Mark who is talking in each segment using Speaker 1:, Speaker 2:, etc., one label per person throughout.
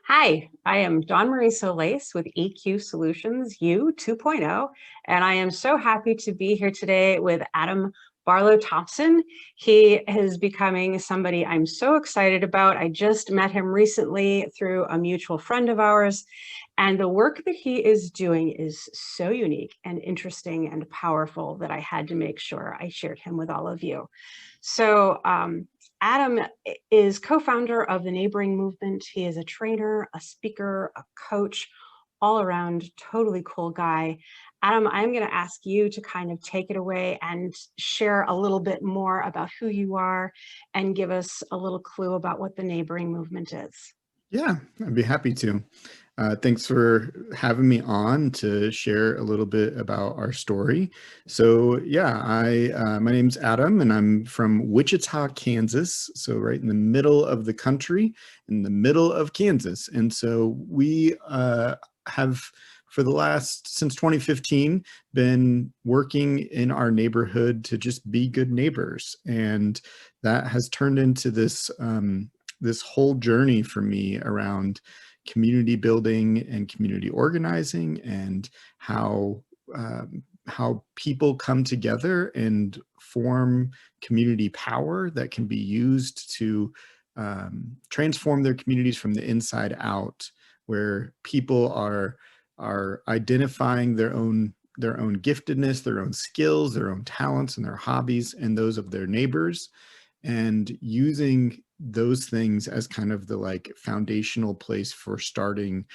Speaker 1: Hi, I am Dawn Marie Solais with EQ Solutions U 2.0, and I am so happy to be here today with Adam Barlow-Thompson. He is becoming somebody I'm so excited about. I just met him recently through a mutual friend of ours, and the work that he is doing is so unique and interesting and powerful that I had to make sure I shared him with all of you. So Adam is co-founder of the Neighboring Movement. He is a trainer, a speaker, a coach, all around totally cool guy. Adam, I'm going to ask you to kind of take it away and share a little bit more about who you are and give us a little clue about what the Neighboring Movement is.
Speaker 2: Yeah, I'd be happy to. Thanks for having me on to share a little bit about our story. So yeah, my name's Adam and I'm from Wichita, Kansas. So right in the middle of the country, in the middle of Kansas. And so we have for the since 2015, been working in our neighborhood to just be good neighbors. And that has turned into this whole journey for me around community building and community organizing and how people come together and form community power that can be used to transform their communities from the inside out, where people are identifying their own giftedness, their own skills, their own talents and their hobbies and those of their neighbors, and using those things as kind of the like foundational place for starting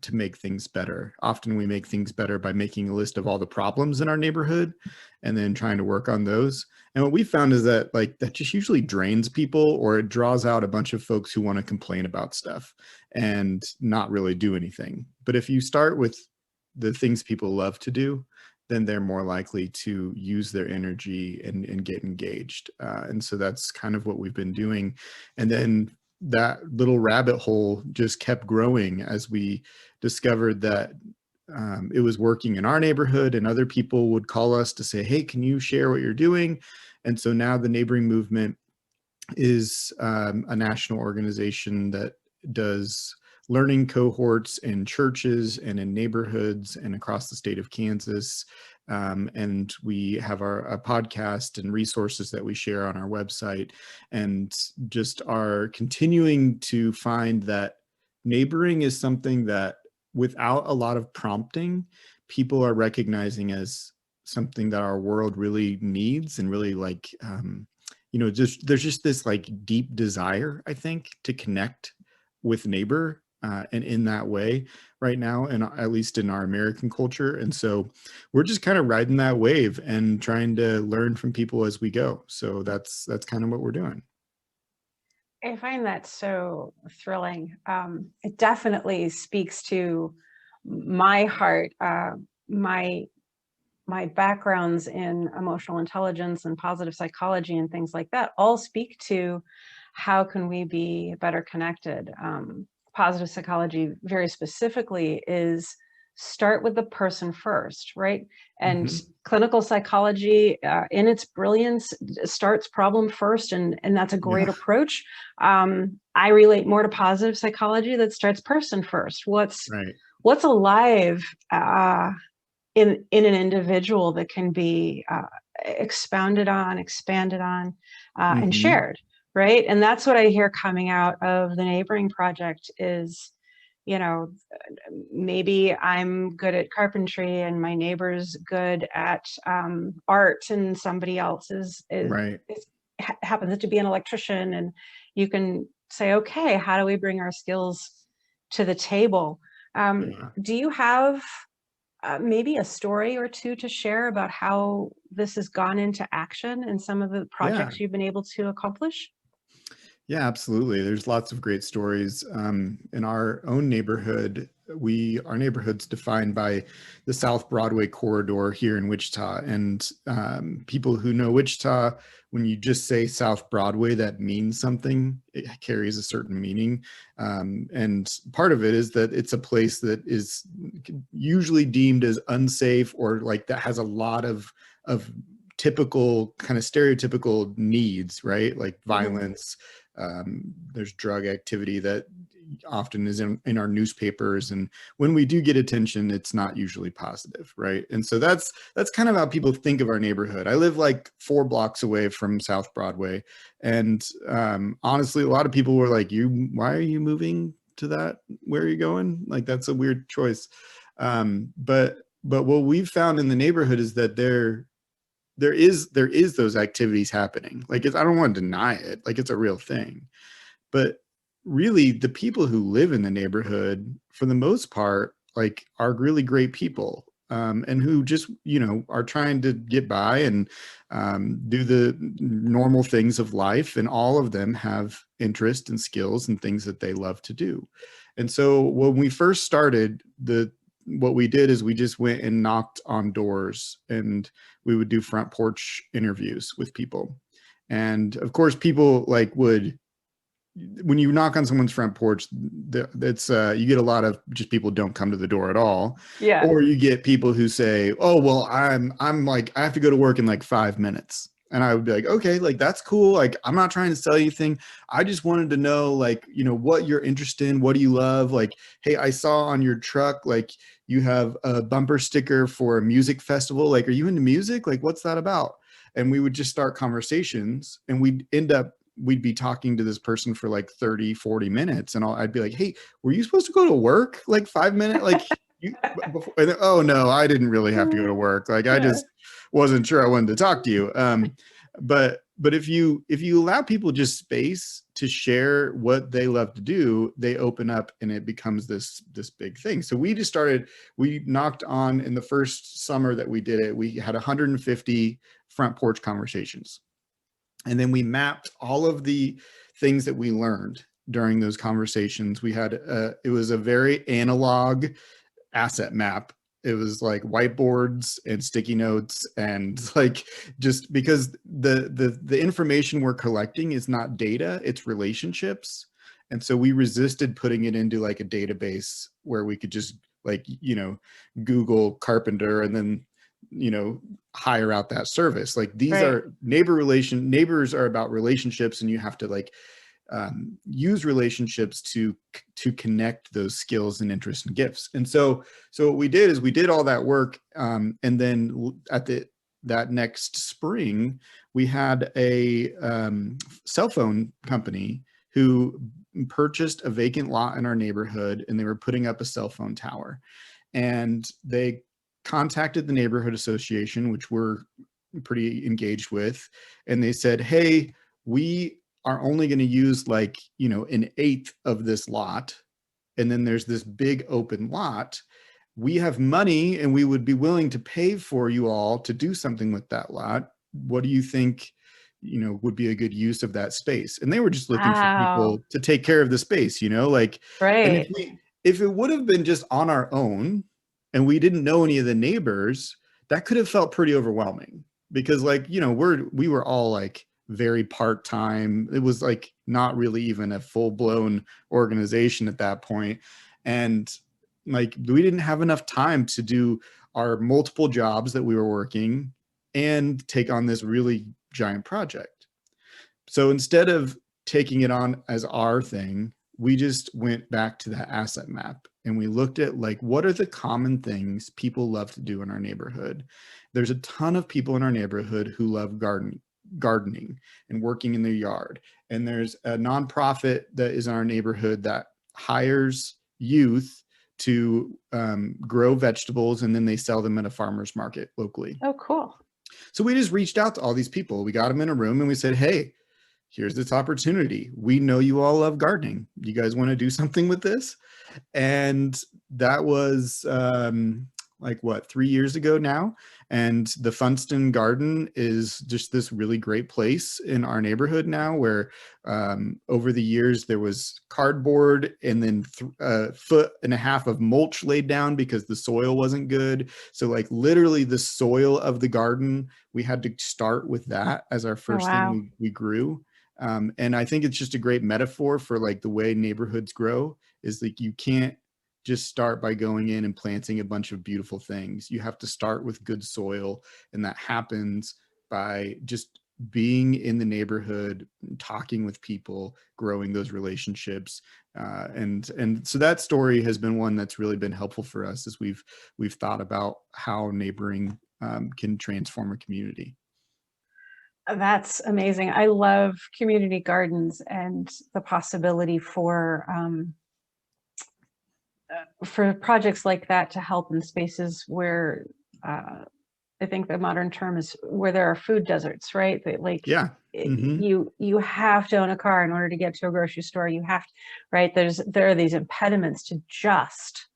Speaker 2: to make things better. Often we make things better by making a list of all the problems in our neighborhood and then trying to work on those. And what we found is that that just usually drains people, or it draws out a bunch of folks who want to complain about stuff and not really do anything. But if you start with the things people love to do, then they're more likely to use their energy and get engaged. And so that's kind of what we've been doing. And then that little rabbit hole just kept growing as we discovered that it was working in our neighborhood, and other people would call us to say, hey, can you share what you're doing? And so now the Neighboring Movement is a national organization that does learning cohorts in churches and in neighborhoods and across the state of Kansas. And we have a podcast and resources that we share on our website, and just are continuing to find that neighboring is something that, without a lot of prompting, people are recognizing as something that our world really needs, and really there's just this like deep desire, I think, to connect with neighbor and in that way right now, and at least in our American culture. And so we're just kind of riding that wave and trying to learn from people as we go. So that's kind of what we're doing.
Speaker 1: I find that so thrilling. It definitely speaks to my heart. My backgrounds in emotional intelligence and positive psychology and things like that all speak to how can we be better connected. Positive psychology very specifically is start with the person first, right? And clinical psychology in its brilliance starts problem first, and that's a great approach. I relate more to positive psychology that starts person first. What's alive in an individual that can be expounded on, expanded on, and shared, right? And that's what I hear coming out of the Neighboring Project is, maybe I'm good at carpentry and my neighbor's good at art, and somebody else happens to be an electrician, and you can say, okay, how do we bring our skills to the table? Do you have maybe a story or two to share about how this has gone into action and some of the projects you've been able to accomplish?
Speaker 2: Yeah, absolutely. There's lots of great stories. In our own neighborhood, our neighborhood's defined by the South Broadway corridor here in Wichita. And people who know Wichita, when you just say South Broadway, that means something. It carries a certain meaning. And part of it is that it's a place that is usually deemed as unsafe, or like that has a lot of typical kind of stereotypical needs, right? Like violence. There's drug activity that often is in our newspapers. And when we do get attention, it's not usually positive, right? And so that's kind of how people think of our neighborhood. I live like 4 blocks away from South Broadway. And honestly, a lot of people were like, why are you moving to that? Where are you going? Like, that's a weird choice. But what we've found in the neighborhood is that there is those activities happening. Like, I don't want to deny it. Like, it's a real thing. But really, the people who live in the neighborhood, for the most part, like, are really great people, and who just, are trying to get by and do the normal things of life. And all of them have interest and skills and things that they love to do. And so when we first started, what we did is we just went and knocked on doors, and we would do front porch interviews with people. And of course, people when you knock on someone's front porch, that's you get a lot of just people don't come to the door at all.
Speaker 1: Yeah.
Speaker 2: Or you get people who say, oh, well, I'm like, I have to go to work in like 5 minutes. And I would be like, okay, like, that's cool. Like, I'm not trying to sell you anything. I just wanted to know, like, what you're interested in. What do you love? Like, hey, I saw on your truck, like, you have a bumper sticker for a music festival. Like, are you into music? Like, what's that about? And we would just start conversations, and we'd be talking to this person for like 30, 40 minutes. And I'd be like, hey, were you supposed to go to work like 5 minutes? Like, before? And then, oh no, I didn't really have to go to work. Like, I just wasn't sure I wanted to talk to you. But if you allow people just space to share what they love to do, they open up, and it becomes this big thing. So we knocked on, in the first summer that we did it, we had 150 front porch conversations. And then we mapped all of the things that we learned during those conversations. We had it was a very analog asset map. It was like whiteboards and sticky notes, and like, just because the information we're collecting is not data, it's relationships. And so we resisted putting it into like a database where we could just, like, Google carpenter and then hire out that service. Like, these are neighbors are about relationships, and you have to like use relationships to connect those skills and interests and gifts. And so what we did is we did all that work, and then at that next spring, we had a cell phone company who purchased a vacant lot in our neighborhood, and they were putting up a cell phone tower. And they contacted the neighborhood association, which we're pretty engaged with, and they said, hey, we are only going to use like, an eighth of this lot, and then there's this big open lot. We have money, and we would be willing to pay for you all to do something with that lot. What do you think would be a good use of that space? And they were just looking for people to take care of the space, like, and if it would have been just on our own and we didn't know any of the neighbors, that could have felt pretty overwhelming, because like, we were all like very part-time. It was like not really even a full-blown organization at that point. And like, we didn't have enough time to do our multiple jobs that we were working and take on this really giant project. So instead of taking it on as our thing, we just went back to that asset map, and we looked at like, what are the common things people love to do in our neighborhood? There's a ton of people in our neighborhood who love gardening and working in their yard. And there's a nonprofit that is in our neighborhood that hires youth to grow vegetables, and then they sell them at a farmer's market locally.
Speaker 1: Oh, cool.
Speaker 2: So we just reached out to all these people. We got them in a room, and we said, hey, here's this opportunity. We know you all love gardening. You guys want to do something with this? And that was like, what, 3 years ago now. And the Funston Garden is just this really great place in our neighborhood now, where over the years there was cardboard and then a foot and a half of mulch laid down because the soil wasn't good. So like, literally the soil of the garden, we had to start with that as our first thing we grew. And I think it's just a great metaphor for like the way neighborhoods grow, is like, you can't just start by going in and planting a bunch of beautiful things. You have to start with good soil, and that happens by just being in the neighborhood, talking with people, growing those relationships. And so that story has been one that's really been helpful for us as we've thought about how neighboring can transform a community.
Speaker 1: That's amazing. I love community gardens and the possibility for projects like that to help in spaces where I think the modern term is where there are food deserts, right? That like
Speaker 2: Yeah.
Speaker 1: you have to own a car in order to get to a grocery store. You have to, right? There are these impediments to just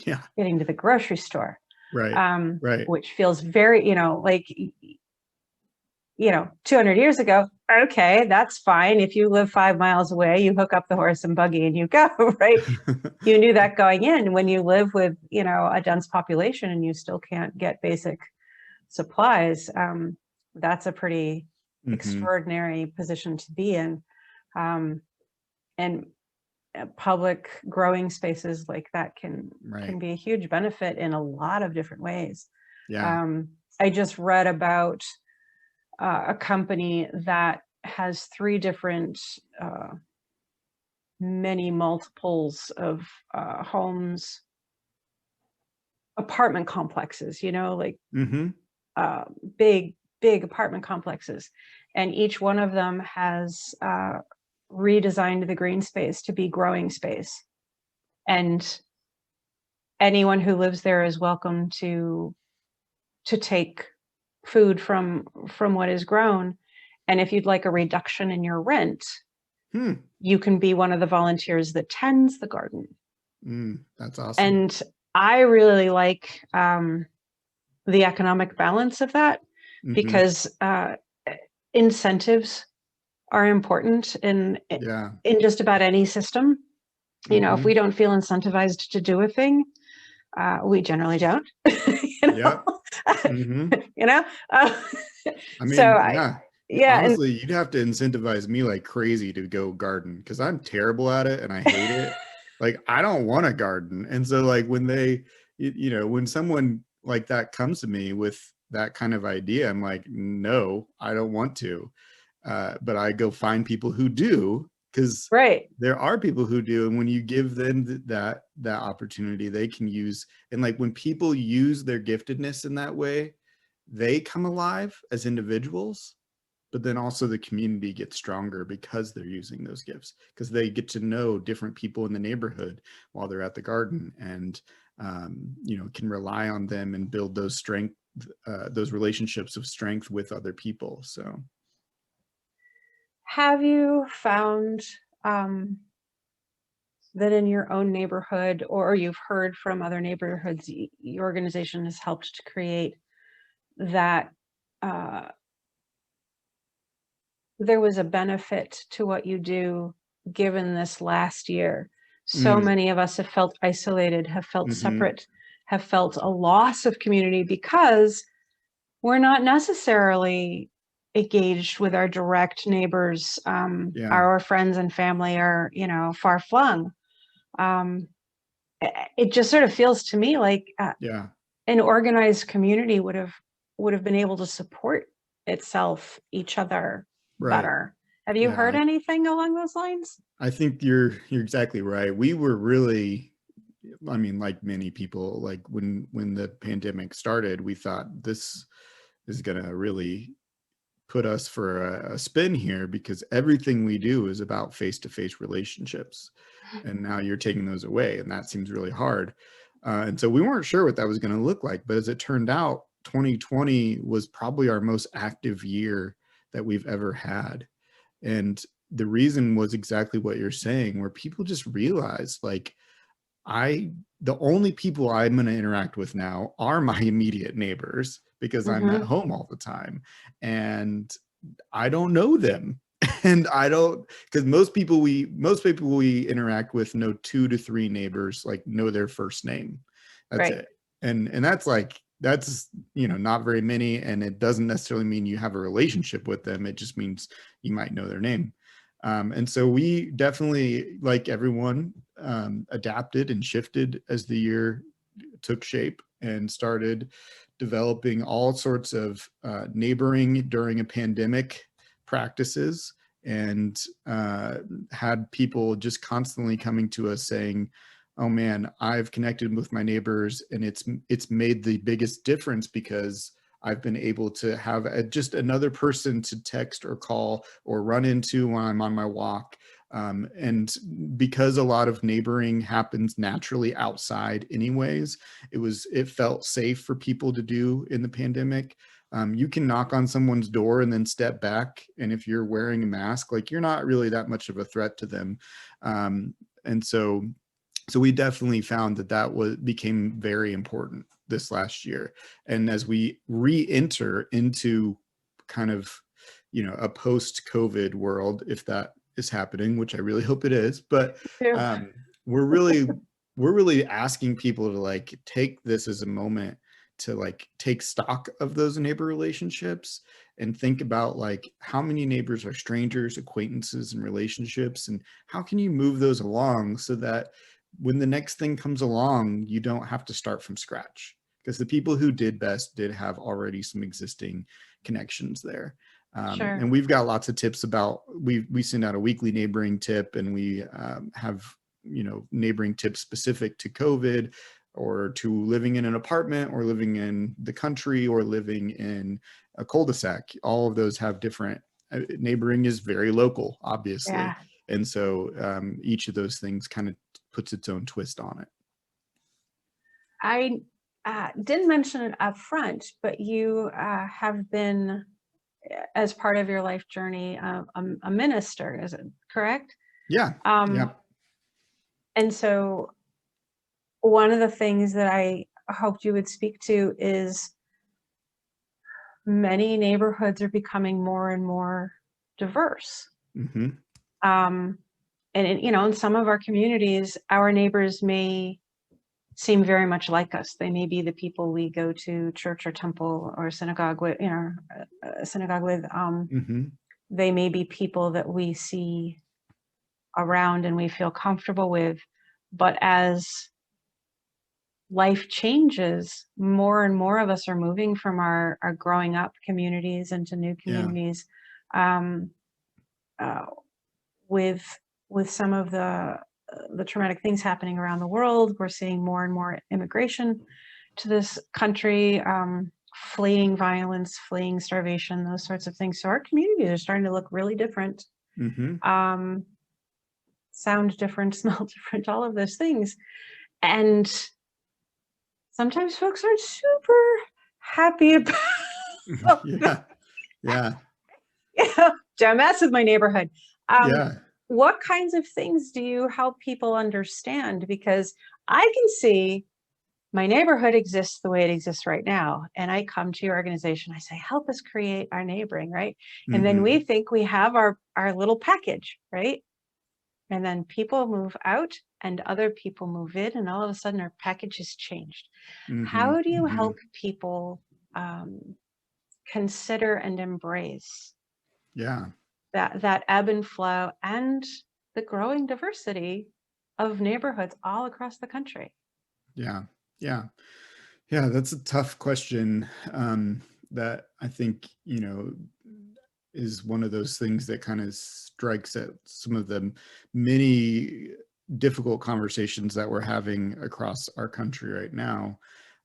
Speaker 2: Yeah.
Speaker 1: getting to the grocery store,
Speaker 2: Right. Right.
Speaker 1: which feels very, like 200 years ago, okay, that's fine. If you live 5 miles away, you hook up the horse and buggy and you go, right? You knew that going in. When you live with, a dense population and you still can't get basic supplies, that's a pretty extraordinary position to be in. And public growing spaces like that can be a huge benefit in a lot of different ways.
Speaker 2: Yeah.
Speaker 1: I just read about a company that has 3 different many multiples of homes, apartment complexes, like big apartment complexes, and each one of them has redesigned the green space to be growing space, and anyone who lives there is welcome to take food from what is grown. And if you'd like a reduction in your rent, you can be one of the volunteers that tends the garden.
Speaker 2: That's awesome.
Speaker 1: And I really like the economic balance of that, because incentives are important in just about any system. If we don't feel incentivized to do a thing, we generally don't.
Speaker 2: I mean,
Speaker 1: so
Speaker 2: honestly, you'd have to incentivize me like crazy to go garden, because I'm terrible at it and I hate it. Like, I don't want to garden. And so like when when someone like that comes to me with that kind of idea, I'm like, no, I don't want to. But I go find people who do, because there are people who do. And when you give them that opportunity, they can use, and like when people use their giftedness in that way, they come alive as individuals, but then also the community gets stronger because they're using those gifts, because they get to know different people in the neighborhood while they're at the garden, and can rely on them and build those those relationships of strength with other people. So
Speaker 1: have you found that in your own neighborhood, or you've heard from other neighborhoods, your organization has helped to create that there was a benefit to what you do, given this last year? So many of us have felt isolated, have felt separate, have felt a loss of community because we're not necessarily engaged with our direct neighbors. Our friends and family are, far flung. It just sort of feels to me like an organized community would have been able to support itself, each other better. Have you heard anything along those lines?
Speaker 2: I think you're exactly right. We were really, like many people, like when the pandemic started, we thought this is going to really put us for a spin here, because everything we do is about face-to-face relationships. And now you're taking those away, and that seems really hard. And so we weren't sure what that was going to look like. But as it turned out, 2020 was probably our most active year that we've ever had. And the reason was exactly what you're saying, where people just realized, like, the only people I'm going to interact with now are my immediate neighbors, because I'm at home all the time and I don't know them. And because most people we interact with know 2 to 3 neighbors, like know their first name. That's it. And that's not very many. And it doesn't necessarily mean you have a relationship with them. It just means you might know their name. And so we definitely, like everyone, adapted and shifted as the year took shape, and started developing all sorts of neighboring during a pandemic practices, and had people just constantly coming to us saying, oh man, I've connected with my neighbors and it's made the biggest difference because I've been able to have just another person to text or call or run into when I'm on my walk. And because a lot of neighboring happens naturally outside anyways, it felt safe for people to do in the pandemic. You can knock on someone's door and then step back, and if you're wearing a mask, like, you're not really that much of a threat to them. And so we definitely found that became very important this last year. And as we re-enter into kind of, a post-COVID world, if that is happening, which I really hope it is, but we're really asking people to like take this as a moment to like take stock of those neighbor relationships and think about like how many neighbors are strangers, acquaintances, and relationships, and how can you move those along so that when the next thing comes along, you don't have to start from scratch, because the people who did best did have already some existing connections there.
Speaker 1: Sure.
Speaker 2: And we've got lots of tips about, we send out a weekly neighboring tip, and we have, neighboring tips specific to COVID, or to living in an apartment, or living in the country, or living in a cul-de-sac. All of those have different, neighboring is very local, obviously.
Speaker 1: Yeah.
Speaker 2: And so each of those things kind of puts its own twist on it.
Speaker 1: I didn't mention it up front, but you have been, as part of your life journey, a minister, is it correct?
Speaker 2: Yeah. Yeah.
Speaker 1: And so one of the things that I hoped you would speak to is many neighborhoods are becoming more and more diverse.
Speaker 2: Mm-hmm.
Speaker 1: And in some of our communities, our neighbors may seem very much like us. They may be the people we go to church or temple or synagogue with, synagogue with.
Speaker 2: Mm-hmm.
Speaker 1: They may be people that we see around and we feel comfortable with. But as life changes, more and more of us are moving from our growing up communities into new communities. With some of the traumatic things happening around the world, we're seeing more and more immigration to this country, fleeing violence, fleeing starvation, those sorts of things. So our communities are starting to look really different,
Speaker 2: Mm-hmm.
Speaker 1: sound different, smell different, all of those things. And sometimes folks aren't super happy about
Speaker 2: Yeah. Yeah.
Speaker 1: don't mess with my neighborhood.
Speaker 2: Yeah.
Speaker 1: What kinds of things do you help people understand? Because I can see my neighborhood exists the way it exists right now. And I come to your organization, I say, help us create our neighboring, right? And then we
Speaker 2: Mm-hmm.
Speaker 1: think we have our little package, right? And then people move out and other people move in, and all of a sudden our package has changed.
Speaker 2: Mm-hmm.
Speaker 1: How do you
Speaker 2: Mm-hmm.
Speaker 1: help people consider and embrace
Speaker 2: Yeah.
Speaker 1: that ebb and flow and the growing diversity of neighborhoods all across the country?
Speaker 2: Yeah. Yeah. Yeah. That's a tough question. That I think, is one of those things that kind of strikes at some of the many difficult conversations that we're having across our country right now.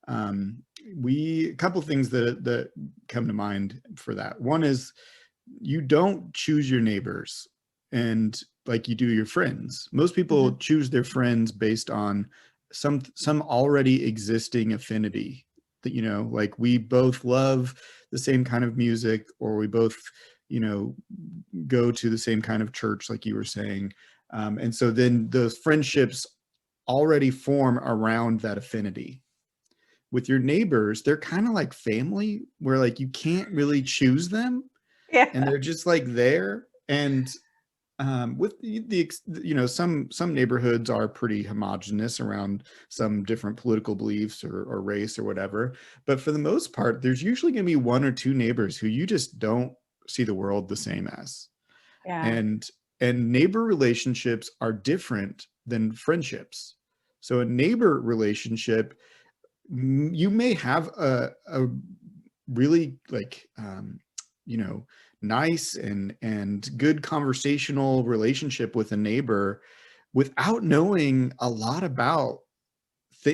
Speaker 2: A couple things that come to mind for that. One is, you don't choose your neighbors and like you do your friends. Most people choose their friends based on some already existing affinity, that, like, we both love the same kind of music, or we both, go to the same kind of church, like you were saying. And so then those friendships already form around that affinity. With your neighbors, they're kind of like family, where like you can't really choose them,
Speaker 1: Yeah.
Speaker 2: and they're just like there. And with some neighborhoods are pretty homogenous around some different political beliefs or race or whatever, but for the most part, there's usually going to be one or two neighbors who you just don't see the world the same as.
Speaker 1: Yeah.
Speaker 2: And neighbor relationships are different than friendships. So a neighbor relationship you may have a really like, you know, nice and good conversational relationship with a neighbor without knowing a lot about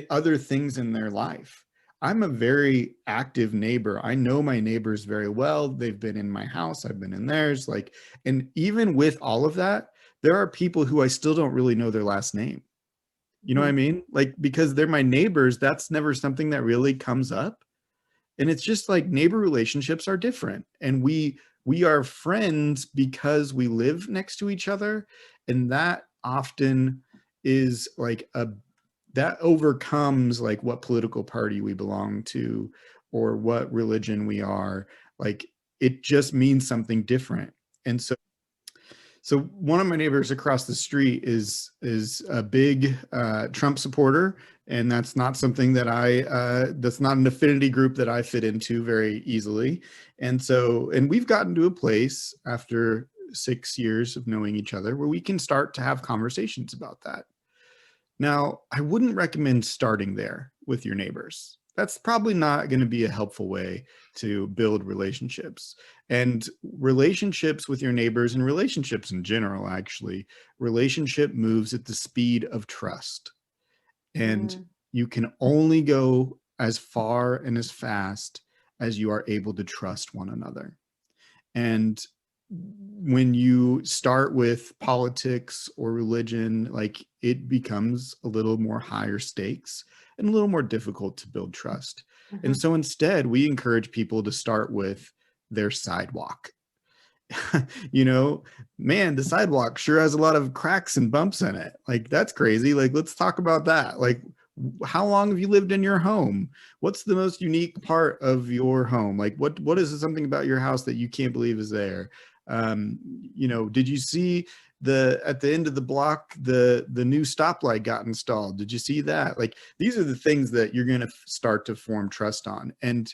Speaker 2: other things in their life. I'm a very active neighbor. I know my neighbors very well. They've been in my house, I've been in theirs. Like, and even with all of that, there are people who I still don't really know their last name. You know what I mean? Like, because they're my neighbors, that's never something that really comes up. And it's just like neighbor relationships are different. And we are friends because we live next to each other. And that often is like that overcomes like what political party we belong to or what religion we are. Like, it just means something different. And so one of my neighbors across the street is a big Trump supporter, and that's not something that that's not an affinity group that I fit into very easily. And we've gotten to a place after 6 years of knowing each other where we can start to have conversations about that. Now, I wouldn't recommend starting there with your neighbors. That's probably not going to be a helpful way to build relationships. And relationships with your neighbors, and relationships in general, actually, relationship moves at the speed of trust. And you can only go as far and as fast as you are able to trust one another. And when you start with politics or religion, like, it becomes a little more higher stakes and a little more difficult to build trust. And so instead, we encourage people to start with their sidewalk. You know, man, the sidewalk sure has a lot of cracks and bumps in it. Like, that's crazy. Like, let's talk about that. Like, how long have you lived in your home? What's the most unique part of your home? Like, what is something about your house that you can't believe is there? You know, did you see at the end of the block, the new stoplight got installed? Did you see that? Like, these are the things that you're going to start to form trust on. And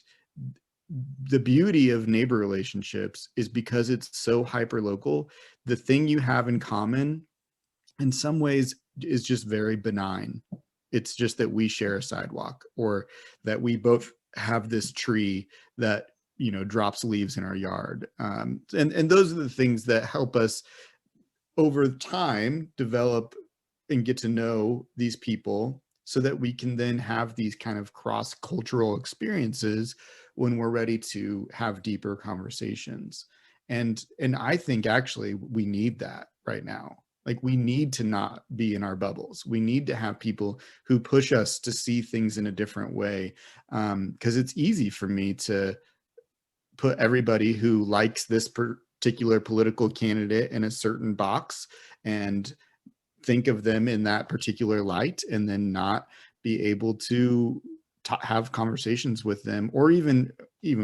Speaker 2: the beauty of neighbor relationships is because it's so hyper local, the thing you have in common in some ways is just very benign. It's just that we share a sidewalk, or that we both have this tree that, you know, drops leaves in our yard. And those are the things that help us over time develop and get to know these people, so that we can then have these kind of cross-cultural experiences when we're ready to have deeper conversations. And I think actually we need that right now. Like, we need to not be in our bubbles. We need to have people who push us to see things in a different way. Because it's easy for me to put everybody who likes this particular political candidate in a certain box and think of them in that particular light, and then not be able to have conversations with them, or even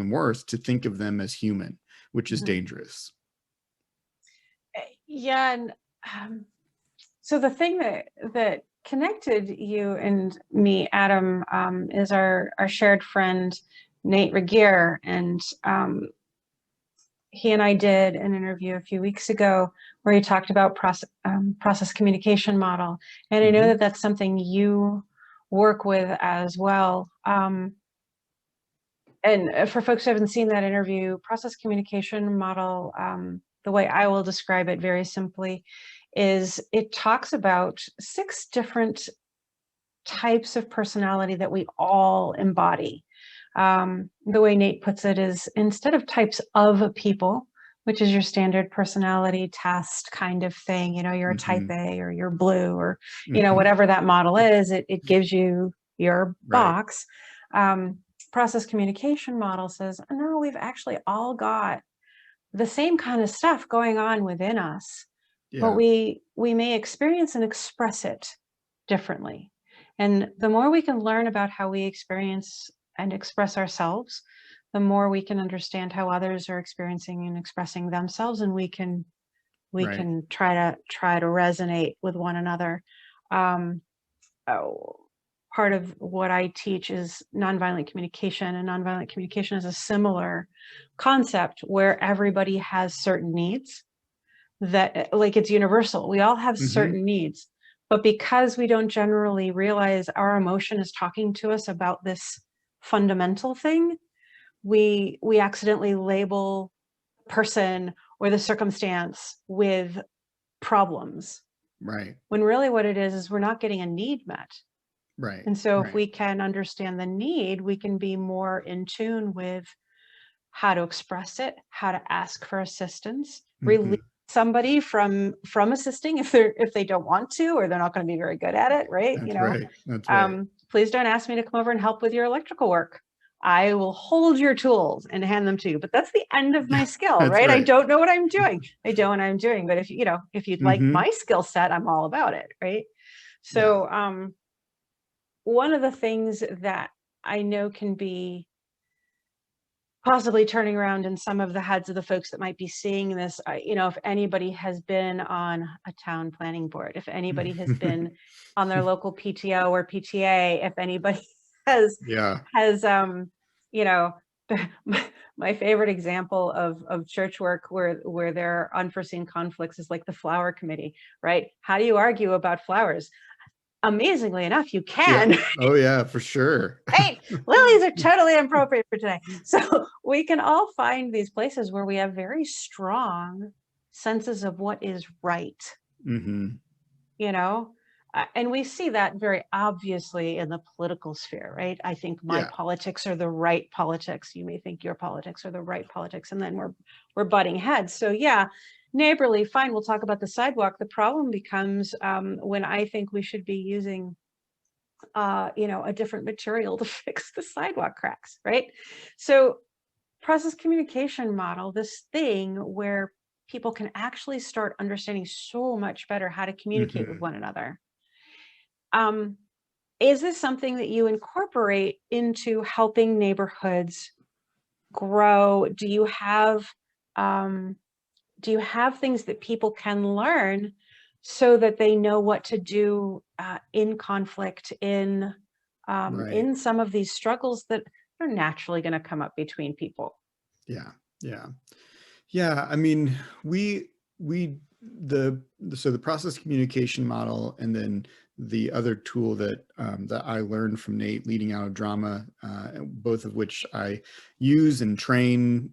Speaker 2: worse, to think of them as human, which is dangerous.
Speaker 1: Yeah, and so the thing that connected you and me, Adam, is our shared friend Nate Regier, and he and I did an interview a few weeks ago where he talked about process communication model, and I know that that's something you work with as well. And for folks who haven't seen that interview, process communication model, the way I will describe it very simply, is it talks about 6 different types of personality that we all embody. The way Nate puts it is, instead of types of people, which is your standard personality test kind of thing, you know, you're a type A or you're blue, or, you know, whatever that model is, it gives you your box. Process communication model says, no, we've actually all got the same kind of stuff going on within us, but we may experience and express it differently. And the more we can learn about how we experience and express ourselves, the more we can understand how others are experiencing and expressing themselves, and we can try to resonate with one another. Part of what I teach is nonviolent communication, and nonviolent communication is a similar concept where everybody has certain needs that, like, it's universal. We all have certain needs, But because we don't generally realize our emotion is talking to us about this fundamental thing, we accidentally label the person or the circumstance with problems.
Speaker 2: Right.
Speaker 1: When really what it is we're not getting a need met.
Speaker 2: Right.
Speaker 1: And so if
Speaker 2: Right.
Speaker 1: we can understand the need, we can be more in tune with how to express it, how to ask for assistance, release somebody from assisting if they don't want to, or they're not going to be very good at it, right?
Speaker 2: That's right. That's right.
Speaker 1: Please don't ask me to come over and help with your electrical work. I will hold your tools and hand them to you, but that's the end of my skill,
Speaker 2: That's
Speaker 1: right? I
Speaker 2: right.
Speaker 1: don't know what I'm doing. I don't know what I'm doing, but if you'd like my skill set, I'm all about it, right? So one of the things that I know can be possibly turning around in some of the heads of the folks that might be seeing this, if anybody has been on a town planning board, if anybody has been on their local PTO or PTA, if anybody has, you know, my favorite example of church work where there are unforeseen conflicts is like the flower committee, right? How do you argue about flowers? Amazingly enough, you can.
Speaker 2: Oh yeah, for sure.
Speaker 1: Right, lilies are totally inappropriate for today. So we can all find these places where we have very strong senses of what is right. And we see that very obviously in the political sphere, right? I think my politics are the right politics. You may think your politics are the right politics, and then we're butting heads. So neighborly, fine, we'll talk about the sidewalk. The problem becomes when I think we should be using a different material to fix the sidewalk cracks, right? So process communication model, this thing where people can actually start understanding so much better how to communicate with one another. Is this something that you incorporate into helping neighborhoods grow? Do you have things that people can learn so that they know what to do in conflict, in some of these struggles that are naturally going to come up between people?
Speaker 2: Yeah. I mean, so the process communication model, and then the other tool that that I learned from Nate, leading out of drama, both of which I use and train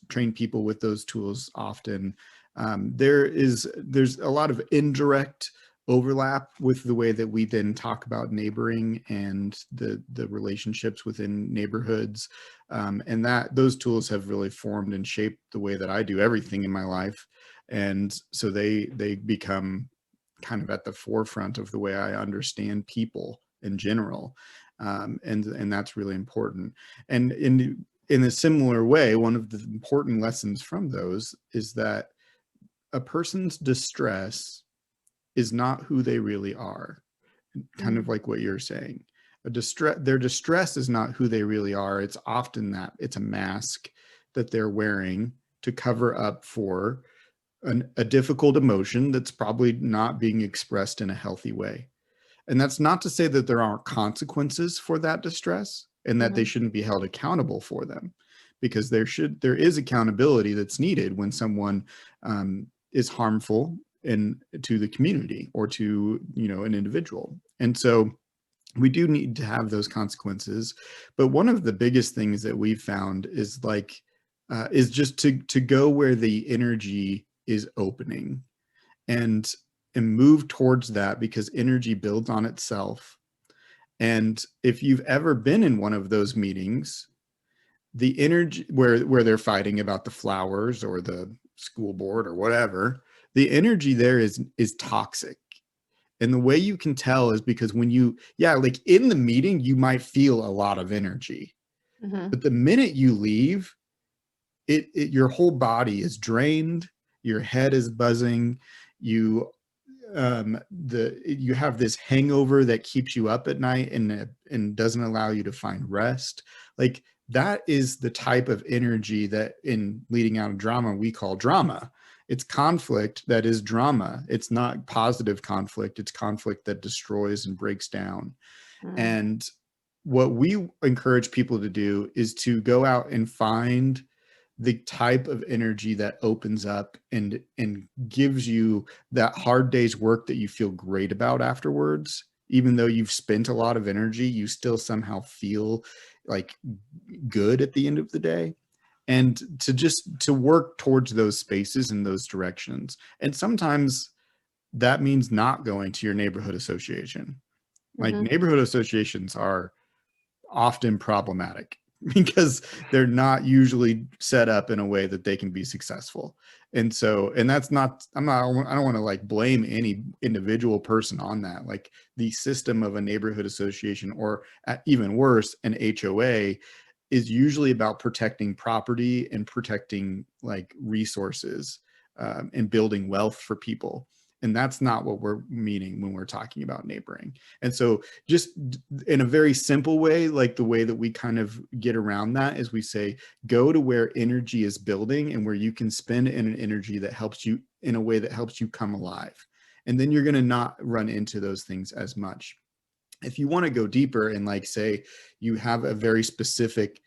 Speaker 2: train people with those tools often. There's a lot of indirect overlap with the way that we then talk about neighboring and the relationships within neighborhoods, and that those tools have really formed and shaped the way that I do everything in my life. And so they become kind of at the forefront of the way I understand people in general, and that's really important. And in a similar way, one of the important lessons from those is that a person's distress is not who they really are. Kind of like what you're saying. Their distress is not who they really are. It's often that it's a mask that they're wearing to cover up for a difficult emotion that's probably not being expressed in a healthy way. And that's not to say that there aren't consequences for that distress and that they shouldn't be held accountable for them, because there is accountability that's needed when someone is harmful to the community or to an individual. And so we do need to have those consequences. But one of the biggest things that we've found is just to go where the energy is opening and move towards that, because energy builds on itself. And if you've ever been in one of those meetings, the energy where they're fighting about the flowers or the school board or whatever, the energy there is toxic. And the way you can tell is because when like in the meeting, you might feel a lot of energy, but the minute you leave, your whole body is drained, your head is buzzing, you have this hangover that keeps you up at night and doesn't allow you to find rest. Like, that is the type of energy that in leading out of drama we call drama. It's conflict that is drama. It's not positive conflict. It's conflict that destroys and breaks down. And what we encourage people to do is to go out and find the type of energy that opens up and gives you that hard day's work that you feel great about afterwards. Even though you've spent a lot of energy, you still somehow feel like good at the end of the day. And to work towards those spaces and those directions. And sometimes that means not going to your neighborhood association. Like neighborhood associations are often problematic because they're not usually set up in a way that they can be successful. And so, and that's not, I don't want to like blame any individual person on that. Like the system of a neighborhood association, or even worse, an HOA, is usually about protecting property and protecting like resources, and building wealth for people. And that's not what we're meaning when we're talking about neighboring. And so just in a very simple way, like the way that we kind of get around that is we say, go to where energy is building and where you can spend in an energy that helps you in a way that helps you come alive. And then you're going to not run into those things as much. If you want to go deeper and like say you have a very specific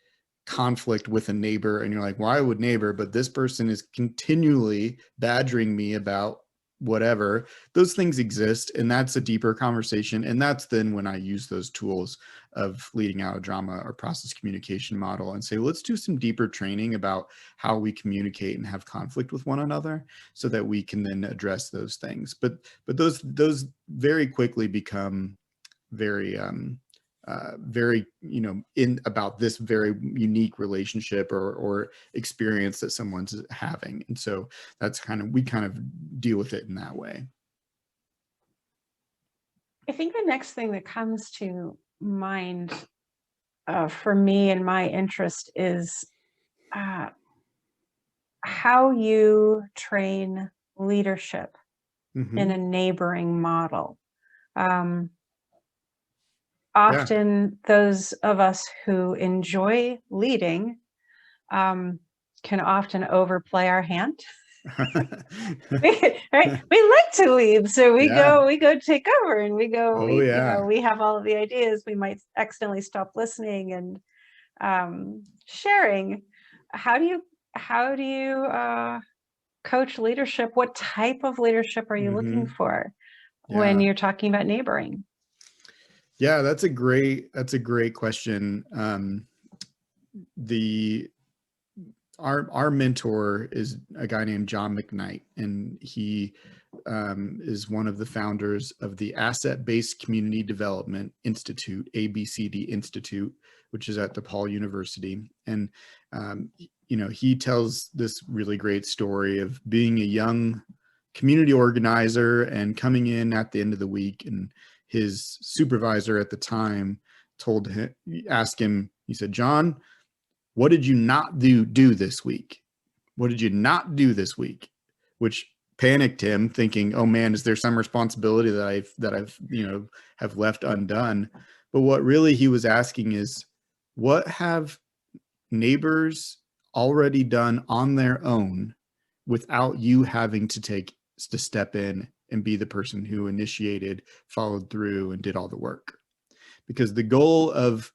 Speaker 2: conflict with a neighbor and you're like, well, I would neighbor, but this person is continually badgering me about whatever, those things exist. And that's a deeper conversation. And that's then when I use those tools of leading out a drama or process communication model and say, let's do some deeper training about how we communicate and have conflict with one another so that we can then address those things. But those very quickly become very very, you know, in about this very unique relationship or experience that someone's having. And so that's kind of, we kind of deal with it in that way.
Speaker 1: I think the next thing that comes to mind for me and my interest is how you train leadership in a neighboring model. Often those of us who enjoy leading can often overplay our hand. Right? We like to lead, so we go take over, and we go. You know, we have all of the ideas. We might accidentally stop listening and sharing. How do you coach leadership? What type of leadership are you looking for when you're talking about neighboring?
Speaker 2: Yeah, that's a great question. Our mentor is a guy named John McKnight, and he is one of the founders of the Asset-Based Community Development Institute, ABCD Institute, which is at DePaul University. And you know, he tells this really great story of being a young community organizer and coming in at the end of the week, and his supervisor at the time asked him, he said, "John, what did you not do this week? What did you not do this week?" Which panicked him, thinking, "Oh man, is there some responsibility that I've you know, have left undone?" But what really he was asking is, what have neighbors already done on their own without you having to step in and be the person who initiated, followed through, and did all the work? Because the goal of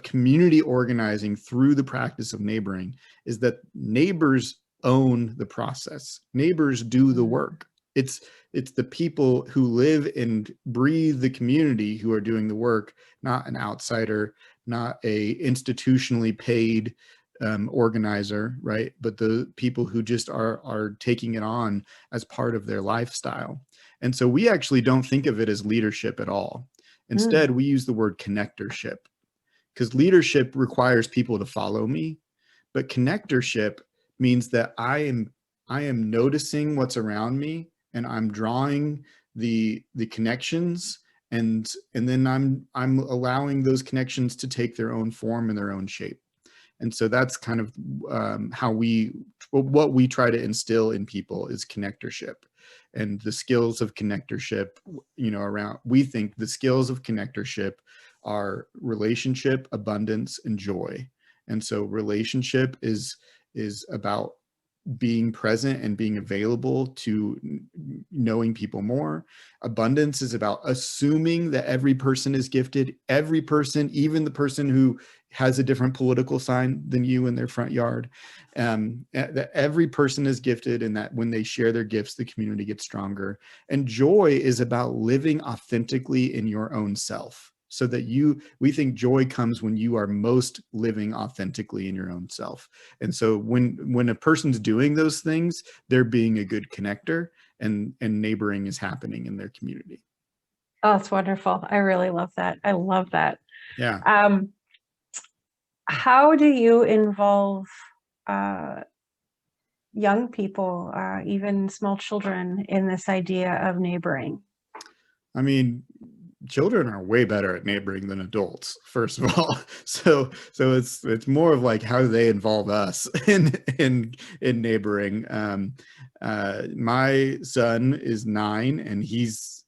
Speaker 2: community organizing through the practice of neighboring is that neighbors own the process. Neighbors do the work. It's the people who live and breathe the community who are doing the work, not an outsider, not a institutionally paid organizer, right? But the people who just are taking it on as part of their lifestyle. And so we actually don't think of it as leadership at all. Instead, we use the word connectorship, because leadership requires people to follow me, but connectorship means that I am noticing what's around me, and I'm drawing the connections, and then I'm allowing those connections to take their own form and their own shape. And so that's kind of what we try to instill in people is connectorship. And the skills of connectorship, you know, we think the skills of connectorship are relationship, abundance, and joy. And so relationship is about being present and being available to knowing people more. Abundance is about assuming that every person is gifted. Every person, even the person who has a different political sign than you in their front yard. That every person is gifted, and that when they share their gifts, the community gets stronger. And joy is about living authentically in your own self, so that we think joy comes when you are most living authentically in your own self. And so when a person's doing those things, they're being a good connector, and neighboring is happening in their community.
Speaker 1: Oh, it's wonderful. I really love that. I love that.
Speaker 2: Yeah.
Speaker 1: How do you involve young people, even small children, in this idea of neighboring?
Speaker 2: I mean, children are way better at neighboring than adults, first of all. So it's more of like how they involve us in neighboring. My son is 9, and he's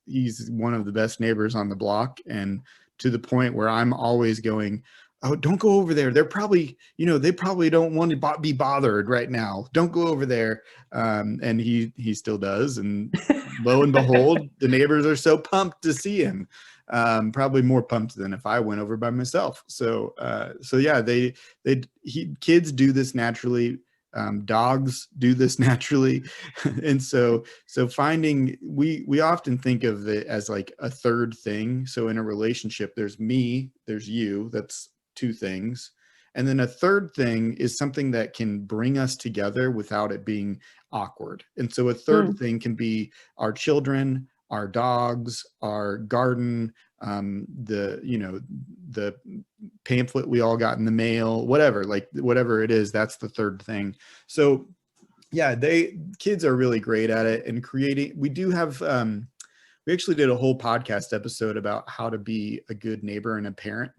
Speaker 2: one of the best neighbors on the block, and to the point where I'm always going, oh, don't go over there. They're probably, they probably don't want to be bothered right now. Don't go over there. And he still does. And lo and behold, the neighbors are so pumped to see him. Probably more pumped than if I went over by myself. So yeah, kids do this naturally. Dogs do this naturally. And so finding, we often think of it as like a third thing. So in a relationship, there's me, there's you, that's 2 things. And then a third thing is something that can bring us together without it being awkward. And so a third thing can be our children, our dogs, our garden, the pamphlet we all got in the mail, whatever it is, that's the third thing. So yeah, kids are really great at it, and creating. We do have, we actually did a whole podcast episode about how to be a good neighbor and a parent,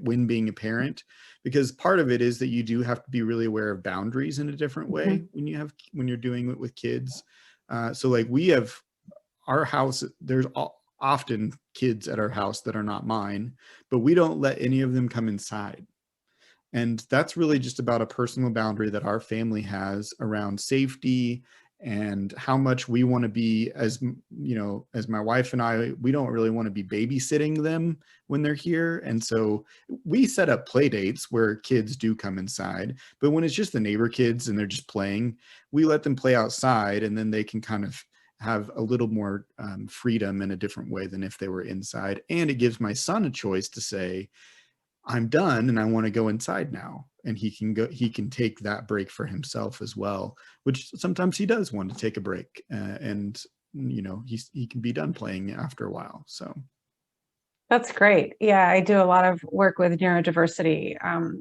Speaker 2: when being a parent, because part of it is that you do have to be really aware of boundaries in a different way when you're doing it with kids. So like we have our house, there's often kids at our house that are not mine, but we don't let any of them come inside. And that's really just about a personal boundary that our family has around safety and how much we want to be, as my wife and I, we don't really want to be babysitting them when they're here. And so we set up play dates where kids do come inside, but when it's just the neighbor kids and they're just playing, we let them play outside, and then they can kind of have a little more freedom in a different way than if they were inside. And it gives my son a choice to say, I'm done and I want to go inside now. And he can take that break for himself as well, which sometimes he does want to take a break, and he can be done playing after a while. So
Speaker 1: That's great. Yeah, I do a lot of work with neurodiversity.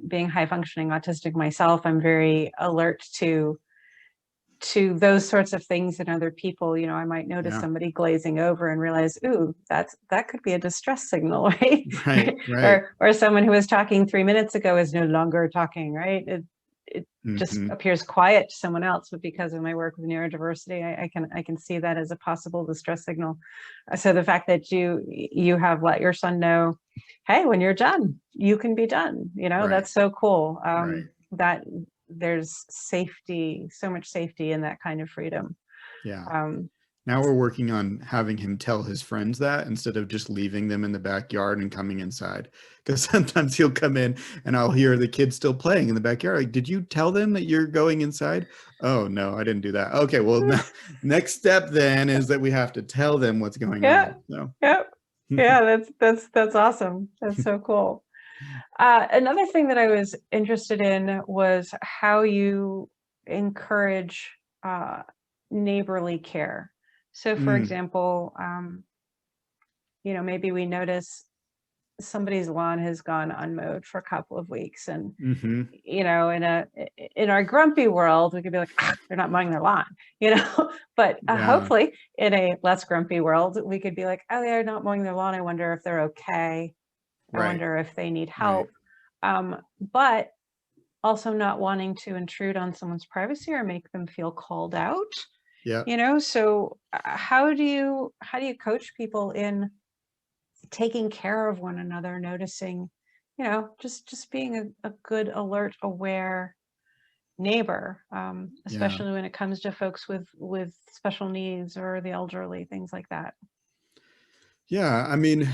Speaker 1: Being high functioning autistic myself, I'm very alert to those sorts of things in other people. I might notice somebody glazing over and realize, ooh, that could be a distress signal, right?
Speaker 2: Right.
Speaker 1: or someone who was talking 3 minutes ago is no longer talking, right? It just appears quiet to someone else, but because of my work with neurodiversity, I can see that as a possible distress signal. So the fact that you have let your son know, hey, when you're done, you can be done.
Speaker 2: Right.
Speaker 1: That's so cool.
Speaker 2: Right.
Speaker 1: That there's safety, so much safety in that kind of freedom.
Speaker 2: Yeah. Now we're working on having him tell his friends that, instead of just leaving them in the backyard and coming inside. Because sometimes he'll come in and I'll hear the kids still playing in the backyard. Like, did you tell them that you're going inside? Oh, no, I didn't do that. Okay, well, next step then is that we have to tell them what's going on. So.
Speaker 1: Yep. Yeah, that's awesome. That's so cool. Another thing that I was interested in was how you encourage neighborly care. So for example, maybe we notice somebody's lawn has gone unmowed for a couple of weeks, and in our grumpy world, we could be like, they're not mowing their lawn, but hopefully in a less grumpy world, we could be like, oh, they're not mowing their lawn. I wonder if they're okay. I wonder if they need help. But also not wanting to intrude on someone's privacy or make them feel called out. So how do you coach people in taking care of one another, noticing, just being a good, alert, aware neighbor, especially when it comes to folks with special needs or the elderly, things like that?
Speaker 2: Yeah, I mean,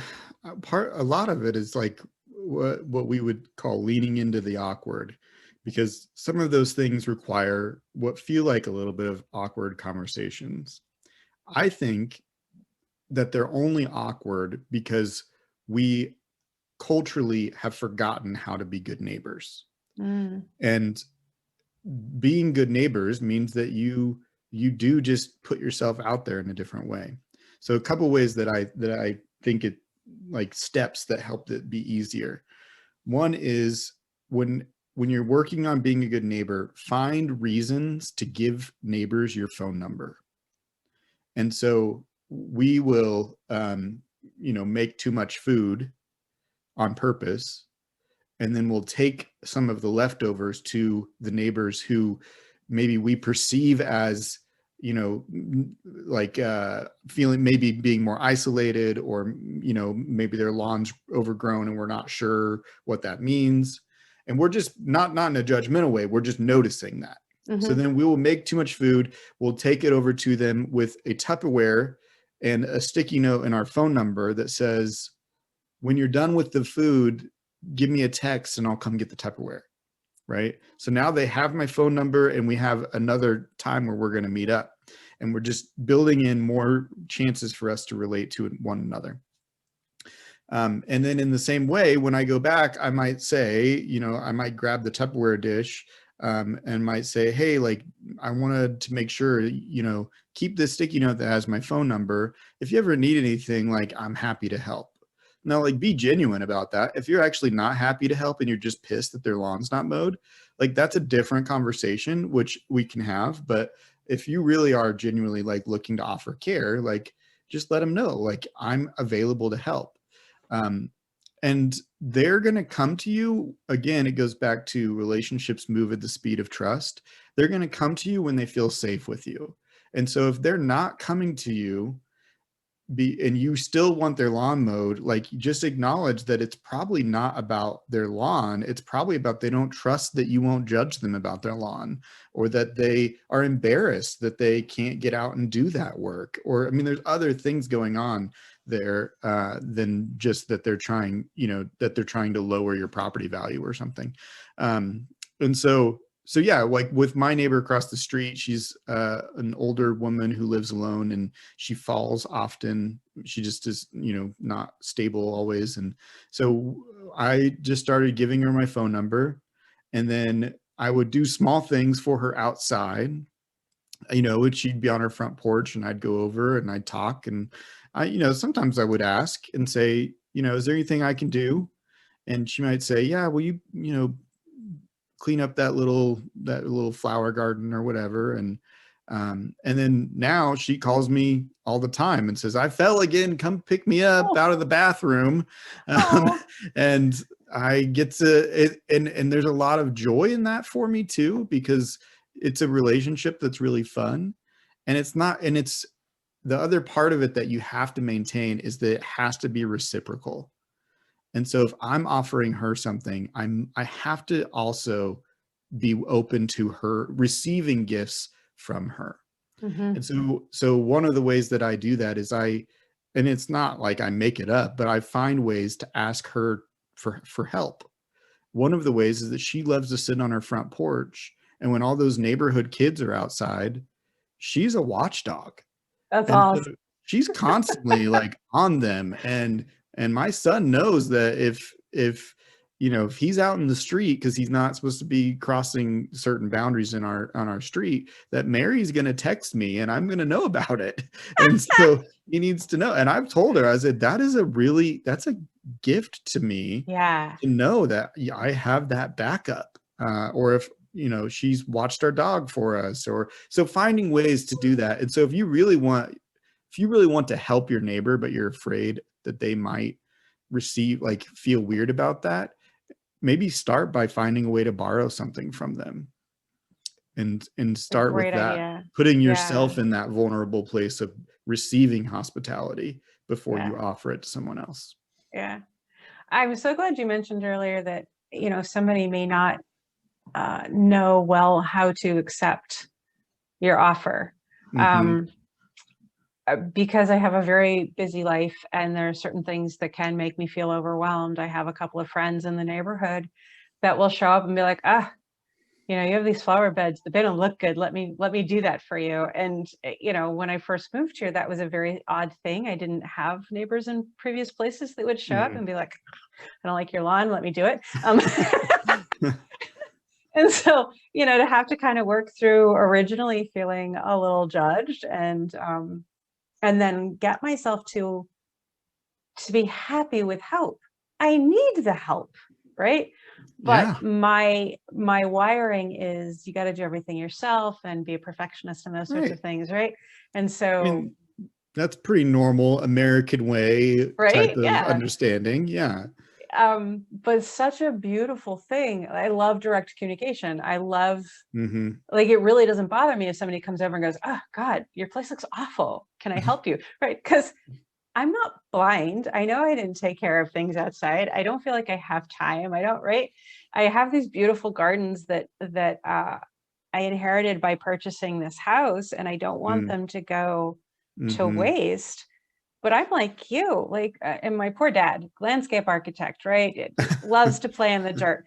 Speaker 2: a lot of it is like what we would call leaning into the awkward, because some of those things require what feel like a little bit of awkward conversations. I think that they're only awkward because we culturally have forgotten how to be good neighbors. And being good neighbors means that you do just put yourself out there in a different way. So a couple ways that I think it, like, steps that help it be easier. One is when you're working on being a good neighbor, find reasons to give neighbors your phone number. And so we will, make too much food on purpose, and then we'll take some of the leftovers to the neighbors who maybe we perceive as, feeling, maybe being more isolated, or, maybe their lawn's overgrown and we're not sure what that means. And we're just not in a judgmental way. We're just noticing that. So then we will make too much food. We'll take it over to them with a Tupperware and a sticky note and our phone number that says, when you're done with the food, give me a text and I'll come get the Tupperware. Right. So now they have my phone number, and we have another time where we're going to meet up, and we're just building in more chances for us to relate to one another. And then in the same way, when I go back, I might say, I might grab the Tupperware dish, and might say, hey, like, I wanted to make sure, keep this sticky note that has my phone number. If you ever need anything, like, I'm happy to help. Now, like, be genuine about that. If you're actually not happy to help and you're just pissed that their lawn's not mowed, like, that's a different conversation, which we can have. But if you really are genuinely, like, looking to offer care, like, just let them know, like, I'm available to help. And they're going to come to you. Again, it goes back to relationships move at the speed of trust. They're going to come to you when they feel safe with you. And so if they're not coming to you, and you still want their lawn mowed, like, just acknowledge that it's probably not about their lawn. It's probably about they don't trust that you won't judge them about their lawn, or that they are embarrassed that they can't get out and do that work. Or, I mean, there's other things going on there than just that they're trying, to lower your property value or something. And so yeah, like with my neighbor across the street, she's an older woman who lives alone, and she falls often. She just is, not stable always. And so I just started giving her my phone number, and then I would do small things for her outside. She'd be on her front porch, and I'd go over and I'd talk, and sometimes I would ask and say, is there anything I can do? And she might say, yeah, will you, clean up that little flower garden or whatever. And then now she calls me all the time and says, I fell again, come pick me up out of the bathroom. And I get to it. And there's a lot of joy in that for me too, because it's a relationship that's really fun. And it's the other part of it that you have to maintain is that it has to be reciprocal. And so if I'm offering her something, I have to also be open to her receiving gifts from her. And so one of the ways that I do that is and it's not like I make it up, but I find ways to ask her for help. One of the ways is that she loves to sit on her front porch, and when all those neighborhood kids are outside, she's a watchdog.
Speaker 1: That's awesome.
Speaker 2: So she's constantly like on them. And my son knows that if he's out in the street, because he's not supposed to be crossing certain boundaries on our street, that Mary's going to text me and I'm going to know about it. And so he needs to know. And I've told her, I said, that's a gift to me.
Speaker 1: Yeah.
Speaker 2: To know that I have that backup. Or if, she's watched our dog for us, or so finding ways to do that. And so if you really want to help your neighbor, but you're afraid that they might feel weird about that, maybe start by finding a way to borrow something from them, and start with that,
Speaker 1: idea.
Speaker 2: putting yourself in that vulnerable place of receiving hospitality before you offer it to someone else.
Speaker 1: Yeah. I'm so glad you mentioned earlier that, somebody may not know well how to accept your offer. because I have a very busy life and there are certain things that can make me feel overwhelmed. I have a couple of friends in the neighborhood that will show up and be like, ah, you know, you have these flower beds, but they don't look good. Let me do that for you. And, you know, when I first moved here, that was a very odd thing. I didn't have neighbors in previous places that would show up and be like, I don't like your lawn, let me do it. And so, you know, to have to kind of work through originally feeling a little judged and then get myself to be happy with help. I need the help, right?
Speaker 2: Yeah.
Speaker 1: But my wiring is you got to do everything yourself and be a perfectionist and those sorts of things, right? And so,
Speaker 2: I mean, that's pretty normal American way type
Speaker 1: right?
Speaker 2: of
Speaker 1: Yeah.
Speaker 2: understanding. Yeah.
Speaker 1: But such a beautiful thing. I love direct communication. I love, like, it really doesn't bother me if somebody comes over and goes, oh God, your place looks awful. Can I help you? Right? Because I'm not blind. I know I didn't take care of things outside. I don't feel like I have time. I don't, right? I have these beautiful gardens that I inherited by purchasing this house, and I don't want them to go to waste. But I'm like you, like, and my poor dad, landscape architect, right? It loves to play in the dirt.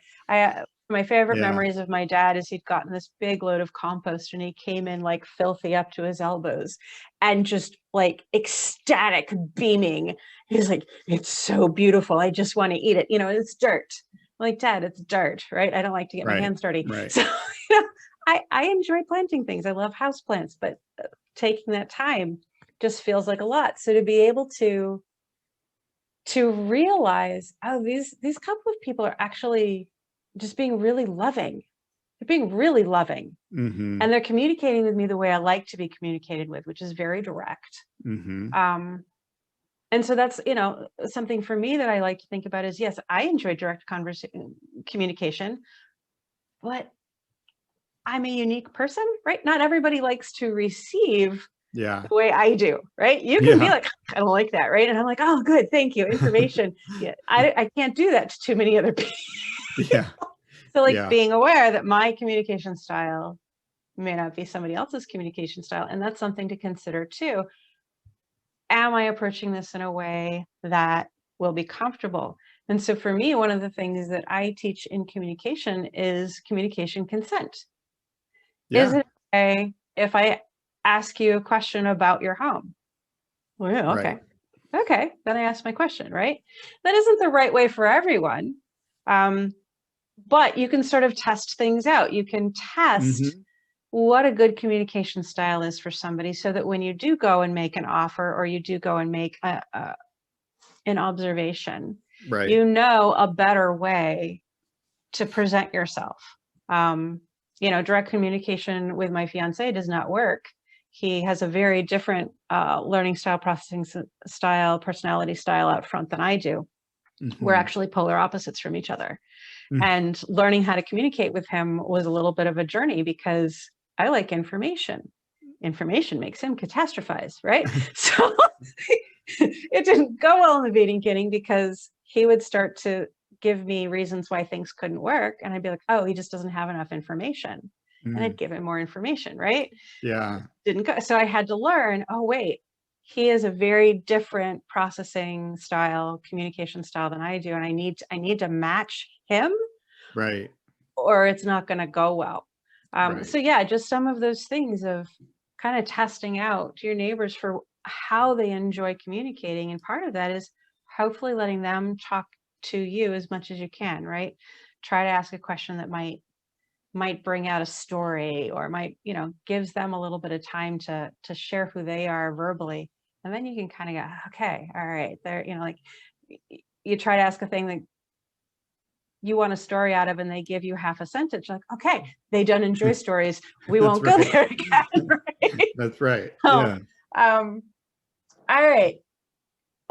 Speaker 1: My favorite
Speaker 2: Yeah.
Speaker 1: memories of my dad is he'd gotten this big load of compost and he came in like filthy up to his elbows and just like ecstatic, beaming. He's like, it's so beautiful. I just want to eat it. You know, it's dirt. I'm like, Dad, it's dirt, right? I don't like to get my hands dirty.
Speaker 2: Right.
Speaker 1: So, you know, I enjoy planting things. I love house plants, but taking that time just feels like a lot. So to be able to realize, oh, these couple of people are actually just being really loving. They're being really loving. And they're communicating with me the way I like to be communicated with, which is very direct. And so that's, you know, something for me that I like to think about is, yes, I enjoy direct communication, but I'm a unique person, right? Not everybody likes to receive the way I do, right? You can be like, I don't like that, right? And I'm like, oh, good, thank you. Information. Yeah, I can't do that to too many other people.
Speaker 2: Yeah.
Speaker 1: So like being aware that my communication style may not be somebody else's communication style. And that's something to consider too. Am I approaching this in a way that will be comfortable? And so for me, one of the things that I teach in communication is communication consent. Is it okay if I ask you a question about your home? Well, yeah, okay. Okay, then I ask my question, right? That isn't the right way for everyone. But you can sort of test things out. You can test what a good communication style is for somebody so that when you do go and make an offer or you do go and make an observation, you know a better way to present yourself. You know, direct communication with my fiance does not work. He has a very different learning style, processing style, personality style out front than I do. We're actually polar opposites from each other. And learning how to communicate with him was a little bit of a journey because I like information. Information makes him catastrophize, right? So it didn't go well in the beginning because he would start to give me reasons why things couldn't work. And I'd be like, oh, he just doesn't have enough information. And I'd give him more information, right?
Speaker 2: Yeah.
Speaker 1: Didn't go. So I had to learn, oh, wait, he has a very different processing style, communication style than I do. And I need to match him.
Speaker 2: Right.
Speaker 1: Or it's not going to go well. So yeah, just some of those things of kind of testing out your neighbors for how they enjoy communicating. And part of that is hopefully letting them talk to you as much as you can, right? Try to ask a question that might bring out a story or might, you know, gives them a little bit of time to share who they are verbally. And then you can kind of go, okay, all right, there, you know, like you try to ask a thing that you want a story out of and they give you half a sentence, like, okay, they don't enjoy stories. We won't go there again. Right?
Speaker 2: That's right.
Speaker 1: So, all right.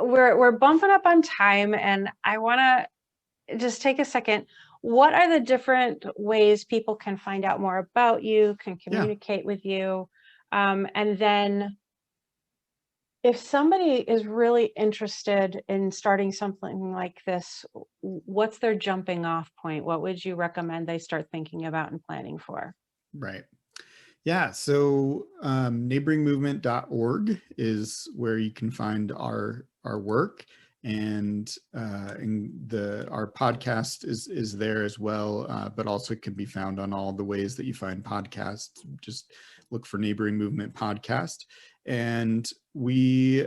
Speaker 1: We're bumping up on time and I want to just take a second. What are the different ways people can find out more about you, can communicate with you? And then if somebody is really interested in starting something like this, what's their jumping off point? What would you recommend they start thinking about and planning for?
Speaker 2: Right. Yeah, so neighboringmovement.org is where you can find our work, and our podcast is there as well, but also can be found on all the ways that you find podcasts. Just look for Neighboring Movement Podcast, and we,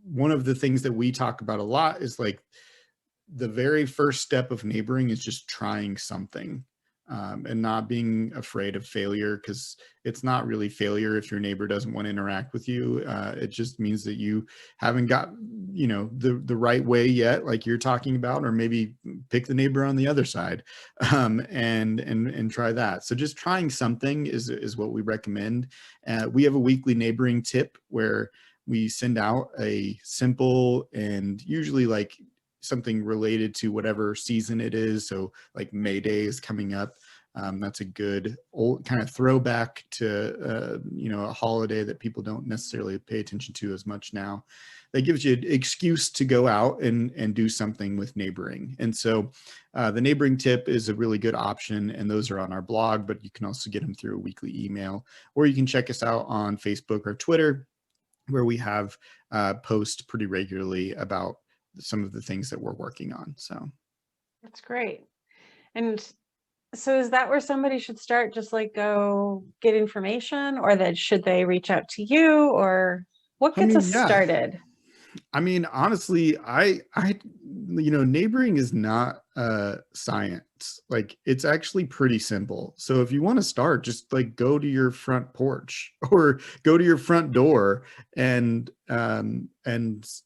Speaker 2: one of the things that we talk about a lot is like the very first step of neighboring is just trying something, and not being afraid of failure, because it's not really failure if your neighbor doesn't want to interact with you. It just means that you haven't got, the right way yet, like you're talking about, or maybe pick the neighbor on the other side, and try that. So just trying something is what we recommend. We have a weekly neighboring tip where we send out a simple and usually like something related to whatever season it is. So like May Day is coming up. That's a good old kind of throwback to, a holiday that people don't necessarily pay attention to as much now. That gives you an excuse to go out and do something with neighboring. And so the neighboring tip is a really good option, and those are on our blog, but you can also get them through a weekly email, or you can check us out on Facebook or Twitter, where we have posts pretty regularly about some of the things that we're working on. So
Speaker 1: That's great. And so is that where somebody should start? Just like go get information, or that should they reach out to you, or what
Speaker 2: I
Speaker 1: gets
Speaker 2: mean,
Speaker 1: us
Speaker 2: yeah,
Speaker 1: started?
Speaker 2: I mean, honestly, neighboring is not science. Like, it's actually pretty simple. So if you want to start, just like go to your front porch or go to your front door and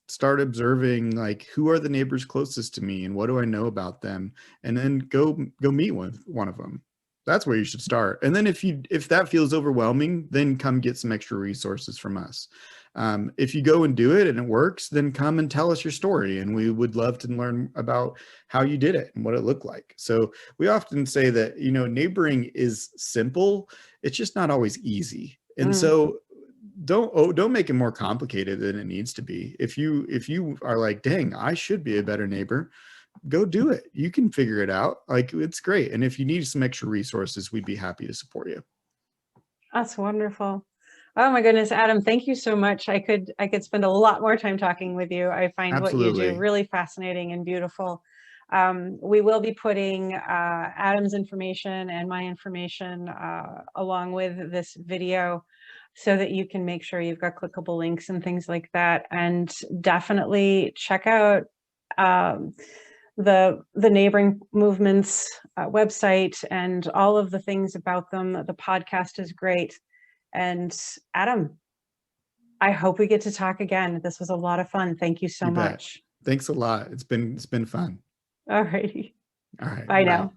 Speaker 2: start observing, like, who are the neighbors closest to me and what do I know about them, and then go meet one of them. That's where you should start. And then if that feels overwhelming, then come get some extra resources from us. If you go and do it and it works, then come and tell us your story, and we would love to learn about how you did it and what it looked like. So we often say that, neighboring is simple. It's just not always easy. And
Speaker 1: Mm.
Speaker 2: so don't make it more complicated than it needs to be. If you are like, dang, I should be a better neighbor, go do it. You can figure it out. Like, it's great. And if you need some extra resources, we'd be happy to support you.
Speaker 1: That's wonderful. Oh my goodness, Adam, thank you so much. I could spend a lot more time talking with you. I find what you do
Speaker 2: Absolutely.
Speaker 1: really fascinating and beautiful. We will be putting Adam's information and my information along with this video, so that you can make sure you've got clickable links and things like that. And definitely check out the neighboring movements website and all of the things about them. The podcast is great. And Adam, I hope we get to talk again. This was a lot of fun. Thank you so
Speaker 2: You bet.
Speaker 1: much.
Speaker 2: Thanks a lot. It's been fun.
Speaker 1: All righty.
Speaker 2: All right.
Speaker 1: Bye
Speaker 2: Bye.
Speaker 1: now.